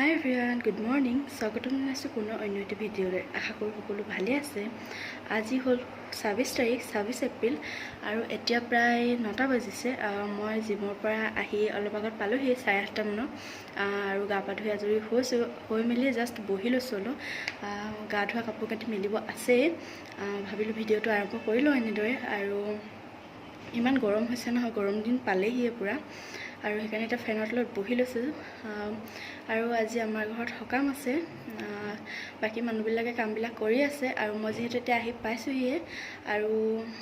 Hi everyone, good morning. স্বাগতম জনাইছোঁ পুনৰ অন্য এটা ভিডিঅ'লৈ। আশা কৰোঁ সকলো ভালে আছে। আজি হ'ল 26 তাৰিখ 26 এপ্ৰিল আৰু এতিয়া প্ৰায় 9টা বাজিছে। মই জিমৰ পৰা আহি অলপ আগত পালোহি 8:30 মানত আৰু গা পা ধুই আজৰি হৈছোঁ। হৈ মেলি জাষ্ট বহি লৈছোঁ অলপ। গা ধোৱা কাপোৰ কাটি মেলিব আছেই। ভাবিলোঁ ভিডিঅ'টো আৰম্ভ কৰি লওঁ এনেদৰে। আৰু ইমান গৰম হৈছে নহয়, গৰম দিন পালেহিয়ে পূৰা। আৰু সেইকাৰণে এতিয়া ফেনৰ তলত বহি লৈছোঁ। আৰু আজি আমাৰ ঘৰত সকাম আছে। বাকী মানুহবিলাকে কামবিলাক কৰি আছে আৰু মই যিহেতু এতিয়া আহি পাইছোঁহিয়ে আৰু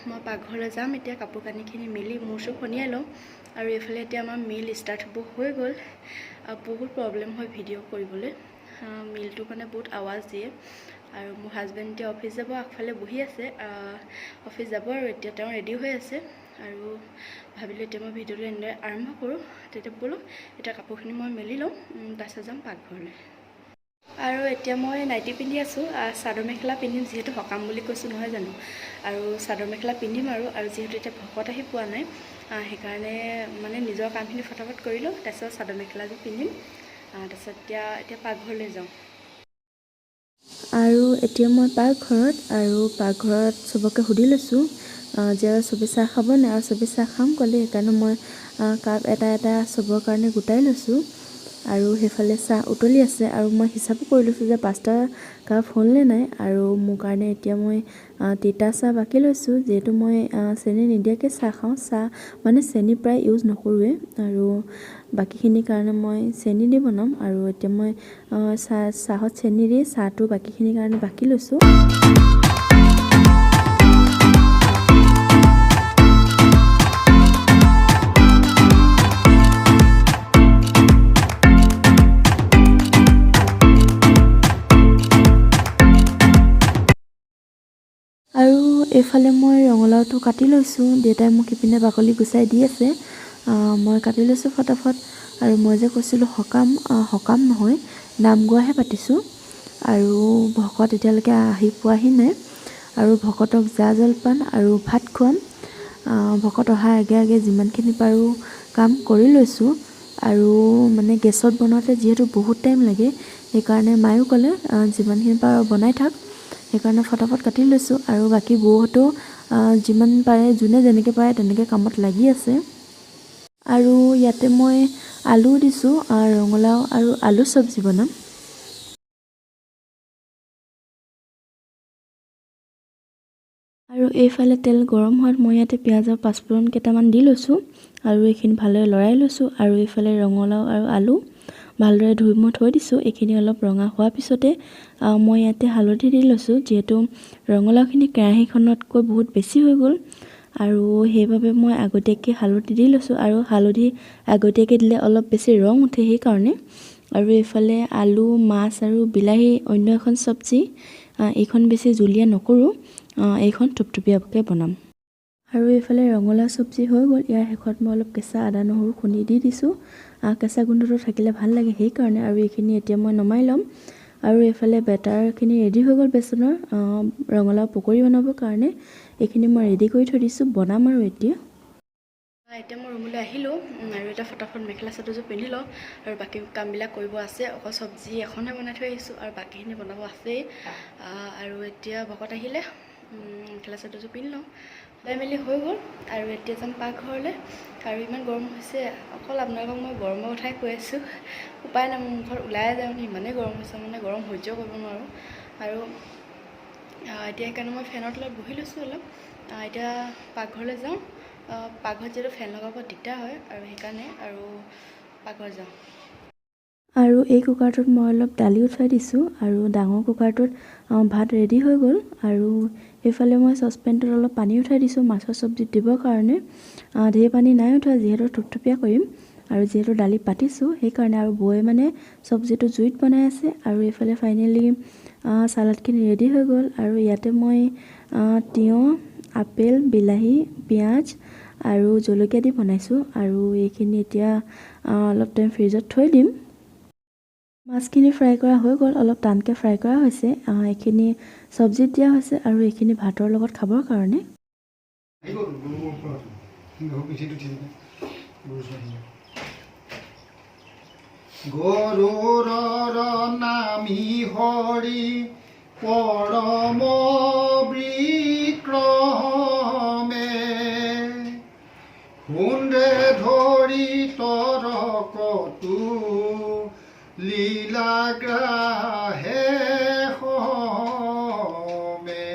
মই পাকঘৰলৈ যাম এতিয়া কাপোৰ কানিখিনি মেলি মূৰ চুৰ খনিয়াই লওঁ। আৰু এইফালে এতিয়া আমাৰ মিল ষ্টাৰ্ট হ'ব হৈ গ'ল। বহুত প্ৰব্লেম হয় ভিডিঅ' কৰিবলৈ। মিলটো মানে বহুত আৱাজ দিয়ে। আৰু মোৰ হাজবেণ্ড এতিয়া অফিচ যাব, আগফালে বহি আছে। অফিচ যাব আৰু এতিয়া তেওঁ ৰেডি হৈ আছে। আৰু ভাবিলোঁ এতিয়া মই ভিডিঅ'টো এনেদৰে আৰম্ভ কৰোঁ। তেতিয়া ব'লক এতিয়া কাপোৰখিনি মই মেলি লওঁ, তাৰপিছত যাম পাকঘৰলৈ। আৰু এতিয়া মই নাইটি পিন্ধি আছোঁ। চাদৰ মেখেলা পিন্ধিম, যিহেতু সকাম বুলি কৈছোঁ নহয় জানো। আৰু চাদৰ মেখেলা পিন্ধিম আৰু যিহেতু এতিয়া ভকত আহি পোৱা নাই, সেইকাৰণে মানে নিজৰ কামখিনি ফটাফট কৰি লওঁ, তাৰপিছত চাদৰ মেখেলাযোৰ পিন্ধিম। তাৰপিছত এতিয়া পাকঘৰলৈ যাওঁ। আৰু এতিয়া মই পাকঘৰত চবকে সুধি লৈছোঁ যে চবে চাহ খাব নাই, আৰু চবে চাহ খাম ক'লে। সেইকাৰণে মই কাপ এটা চবৰ কাৰণে গোটাই লৈছোঁ। আৰু সেইফালে চাহ উতলি আছে আৰু মই হিচাপো কৰি লৈছোঁ যে 5টা কাপ হ'লনে নাই। আৰু মোৰ কাৰণে এতিয়া মই তিতা চাহ বাকি লৈছোঁ, যিহেতু মই চেনি নিদিয়াকৈ চাহ খাওঁ। চাহ মানে চেনি প্ৰায় ইউজ নকৰোঁৱে, আৰু বাকীখিনিৰ কাৰণে মই চেনি দি বনাম। আৰু এতিয়া মই চাহত চেনি দি চাহটো বাকীখিনিৰ কাৰণে বাকি লৈছোঁ। আৰু এইফালে মই ৰঙালাওটো কাটি লৈছোঁ। দেউতাই মোক ইপিনে বাকলি গুচাই দি আছে। মই কাটি লৈছোঁ ফটাফট। আৰু মই যে কৈছিলোঁ সকাম নহয়, নাম গোৱাহে পাতিছোঁ। আৰু ভকত এতিয়ালৈকে আহি পোৱাহি নাই। আৰু ভকতক জা জলপান আৰু ভাত খুৱাম। ভকত অহাৰ আগে আগে যিমানখিনি পাৰোঁ কাম কৰি লৈছোঁ। আৰু মানে গেছত বনাওঁতে যিহেতু বহুত টাইম লাগে, সেইকাৰণে মায়েও ক'লে যিমানখিনি পাৰ বনাই থাক। সেইকাৰণে ফটাফট কাটি লৈছোঁ। আৰু বাকী বৌহঁতেও যিমান পাৰে, যোনে যেনেকৈ পাৰে তেনেকৈ কামত লাগি আছে। আৰু ইয়াতে মই আলু দিছোঁ, ৰঙালাও আৰু আলু চব্জি বনাম। আৰু এইফালে তেল গৰম হোৱাত মই ইয়াতে পিঁয়াজৰ পাঁচফোৰণ কেইটামান দি লৈছোঁ। আৰু এইখিনি ভালদৰে লৰাই লৈছোঁ। আৰু এইফালে ৰঙালাও আৰু আলু ভালদৰে ধুই মই থৈ দিছোঁ। এইখিনি অলপ ৰঙা হোৱাৰ পিছতে মই ইয়াতে হালধি দি লৈছোঁ, যিহেতু ৰঙালাওখিনি কেৰাহীখনতকৈ বহুত বেছি হৈ গ'ল। আৰু সেইবাবে মই আগতীয়াকৈ হালধি দি লৈছোঁ। আৰু হালধি আগতীয়াকৈ দিলে অলপ বেছি ৰং উঠে, সেইকাৰণে। আৰু এইফালে আলু, মাছ আৰু বিলাহী অন্য এখন চব্জি, এইখন বেছি জুলীয়া নকৰোঁ, এইখন থুপথুপীয়াকৈ বনাম। আৰু এইফালে ৰঙালাও চব্জি হৈ গ'ল। ইয়াৰ শেষত মই অলপ কেঁচা আদা নহৰু খুন্দি দি দিছোঁ। কেঁচা গোন্ধটো থাকিলে ভাল লাগে, সেইকাৰণে। আৰু এইখিনি এতিয়া মই নমাই ল'ম। আৰু এইফালে বেটাৰখিনি ৰেডি হৈ গ'ল বেচনৰ ৰঙালাও পকৰি বনাবৰ কাৰণে। এইখিনি মই ৰেডি কৰি থৈ দিছোঁ, বনাম আৰু এতিয়া মই ৰুমলৈ আহিলোঁ। আৰু এতিয়া ফটাফট মেখেলা চাদৰযোৰ পিন্ধি লওঁ। আৰু বাকী কামবিলাক কৰিব আছে। অকল চব্জি এখনহে বনাই থৈ আহিছোঁ আৰু বাকীখিনি বনাব আছেই। আৰু এতিয়া ভকত আহিলে মেখেলা চাদৰযোৰ পিন্ধি লওঁ। ওলাই মেলি হৈ গ'ল। আৰু এতিয়া যাম পাকঘৰলৈ। আৰু ইমান গৰম হৈছে, অকল আপোনালোকক মই গৰমৰ কথাই কৈ আছোঁ। উপায় নাই, মোৰ মুখত ওলাই যাওঁ, ইমানেই গৰম হৈছে, মানে গৰম সহ্য কৰিব নোৱাৰোঁ। আৰু এতিয়া সেইকাৰণে মই ফেনৰ তলত বহি লৈছোঁ অলপ। এতিয়া পাকঘৰলৈ যাওঁ। পাকঘৰত যিহেতু ফেন লগাব দিগদাৰ হয়, আৰু সেইকাৰণে আৰু পাকঘৰত যাওঁ। আৰু এই কুকাৰটোত মই অলপ দালি উঠাই দিছোঁ। আৰু ডাঙৰ কুকাৰটোত ভাত ৰেডি হৈ গ'ল। আৰু এইফালে মই চচপেনটোত অলপ পানী উঠাই দিছোঁ মাছৰ চব্জিত দিবৰ কাৰণে। ঢেৰ পানী নাই উঠোৱা, যিহেতু থুপথুপীয়া কৰিম। আৰু যিহেতু দালি পাতিছোঁ, সেইকাৰণে। আৰু বৌয়ে মানে চব্জিটো জুইত বনাই আছে। আৰু এইফালে ফাইনেলি চালাডখিনি ৰেডি হৈ গ'ল। আৰু ইয়াতে মই তিয়ঁহ, আপেল, বিলাহী, পিঁয়াজ আৰু জলকীয়া দি বনাইছোঁ। আৰু এইখিনি এতিয়া অলপ টাইম ফ্ৰিজত থৈ দিম। মাছখিনি ফ্ৰাই কৰা হৈ গ'ল, অলপ টানকৈ ফ্ৰাই কৰা হৈছে। এইখিনি চব্জিত দিয়া হৈছে আৰু এইখিনি ভাতৰ লগত খাবৰ কাৰণে। গৰুৰ আমি হৰি পৰম বিক্ৰমে কুণ্ডে ধৰি তৰকতো লীলাগ্ৰাহে হমে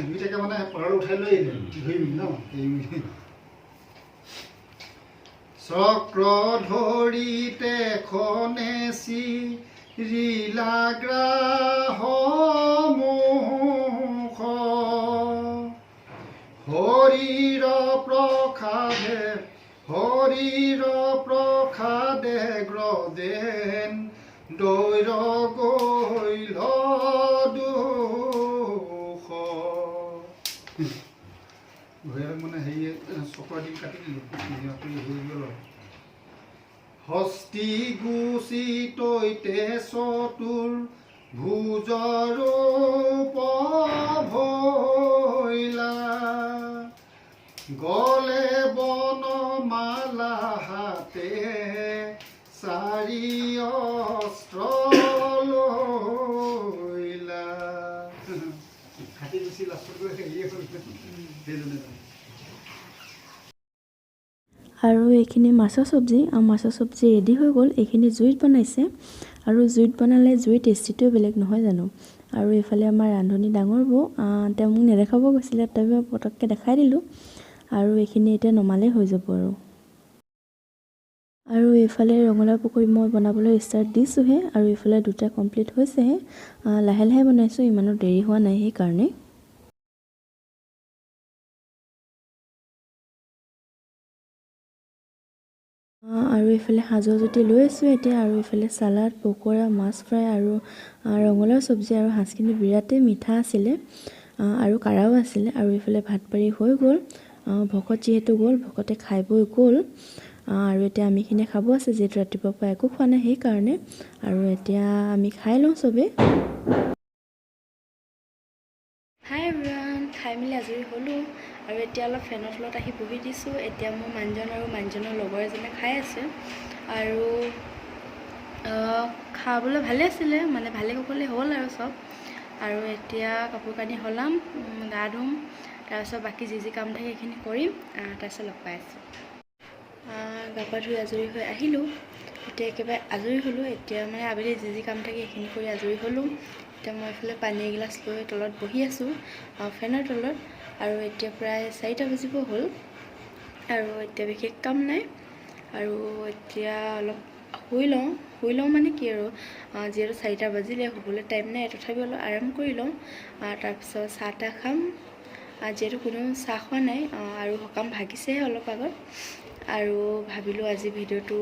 দুইটাকে মানে পঢ়াৰ উঠাই লৈ ধৰিম ন চক্ৰ ধৰিতে খনেচি লীলাগ্ৰাহ মুখ হৰিৰ প্ৰসাদে গ্ৰদেন দৈৰ গৈল দুখ মানে হেৰি চক্ৰ দি কাটি দিলোঁ হৈ গ'ল হস্তি গুচি তৈতে চতুৰ ভুজৰো ভৈলা গলে বনমালা হাতে চাৰি অস্ত্ৰ লৈলা হাতী গুচি লাষ্টত গৈ হেৰিয়ে হ'ল সেইজনে আৰু এইখিনি মাছৰ চব্জি ৰেডি হৈ গ'ল এইখিনি জুইত বনাইছে আৰু জুইত বনালে জুইৰ টেষ্টিটোৱে বেলেগ নহয় জানো আৰু এইফালে আমাৰ ৰান্ধনি ডাঙৰ বৌ তেওঁ মোক নেদেখাব গৈছিলে তথাপিও পটককৈ দেখাই দিলোঁ আৰু এইখিনি এতিয়া নমালেই হৈ যাব আৰু এইফালে ৰঙালাও পকৰি মই বনাবলৈ ষ্টাৰ্ট দিছোঁহে আৰু এইফালে দুটা কমপ্লিট হৈছেহে লাহে লাহে বনাইছোঁ ইমানো দেৰি হোৱা নাই সেইকাৰণে আৰু এইফালে সাজৰ জুতি লৈ আছোঁ এতিয়া আৰু এইফালে চালাড পকৰা মাছ ফ্ৰাই আৰু ৰঙালাও চব্জি আৰু সাজখিনি বিৰাটেই মিঠা আছিলে আৰু কাৰাও আছিলে আৰু এইফালে ভাত পাৰি হৈ গ'ল ভকত যিহেতু গ'ল ভকতে খাই বৈ গ'ল আৰু এতিয়া আমিখিনি খাব আছে যিহেতু ৰাতিপুৱাৰ পৰা একো খোৱা নাই সেইকাৰণে আৰু এতিয়া আমি খাই লওঁ চবেই হাই এভৰিৱান খাই মেলি আজৰি হ'লোঁ আৰু এতিয়া অলপ ফেনৰ তলত আহি বহি দিছোঁ এতিয়া মোৰ মানুহজন আৰু মানুহজনৰ লগৰ এজনে খাই আছে আৰু খাবলৈ ভালে আছিলে মানে ভালে কুশলে হ'ল আৰু চব আৰু এতিয়া কাপোৰ কানি সলাম গা ধুম তাৰপিছত বাকী যি কাম থাকে সেইখিনি কৰিম তাৰপিছত লগ পাই আছোঁ গা পা ধুই আজৰি হৈ আহিলোঁ এতিয়া একেবাৰে আজৰি হ'লোঁ এতিয়া মানে আবেলি যি কাম থাকে সেইখিনি কৰি আজৰি হ'লোঁ এতিয়া মই এইফালে পানী এগিলাচ লৈ তলত বহি আছোঁ ফেনৰ তলত আৰু এতিয়া প্ৰায় 4টা বাজিব হ'ল আৰু এতিয়া বিশেষ কাম নাই আৰু এতিয়া অলপ শুই লওঁ মানে কি আৰু যিহেতু 4টা বাজিলে শুবলৈ টাইম নাই তথাপিও অলপ আৰাম কৰি লওঁ তাৰপিছত চাহ তাহ খাম যিহেতু কোনো চাহ খোৱা নাই আৰু সকাম ভাগিছেহে অলপ আগত আৰু ভাবিলোঁ আজি ভিডিঅ'টো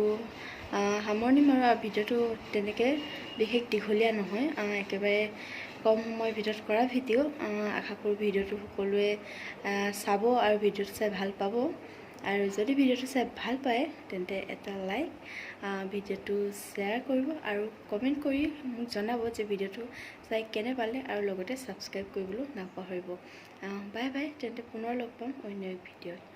সামৰণি মাৰোঁ আৰু ভিডিঅ'টো তেনেকৈ বিশেষ দীঘলীয়া নহয় একেবাৰে কম সময়ৰ ভিতৰত কৰা ভিডিঅ' আশা কৰোঁ ভিডিঅ'টো সকলোৱে চাব আৰু ভিডিঅ'টো চাই ভাল পাব আৰু যদি ভিডিঅ'টো চাই ভাল পায় তেন্তে এটা লাইক ভিডিঅ'টো শ্বেয়াৰ কৰিব আৰু কমেণ্ট কৰি মোক জনাব যে ভিডিঅ'টো চাই কেনে পালে আৰু লগতে ছাবস্ক্ৰাইব কৰিবলৈ নাপাহৰিব বাই বাই তেন্তে পুনৰ লগ পাম অন্য এক ভিডিঅ'ত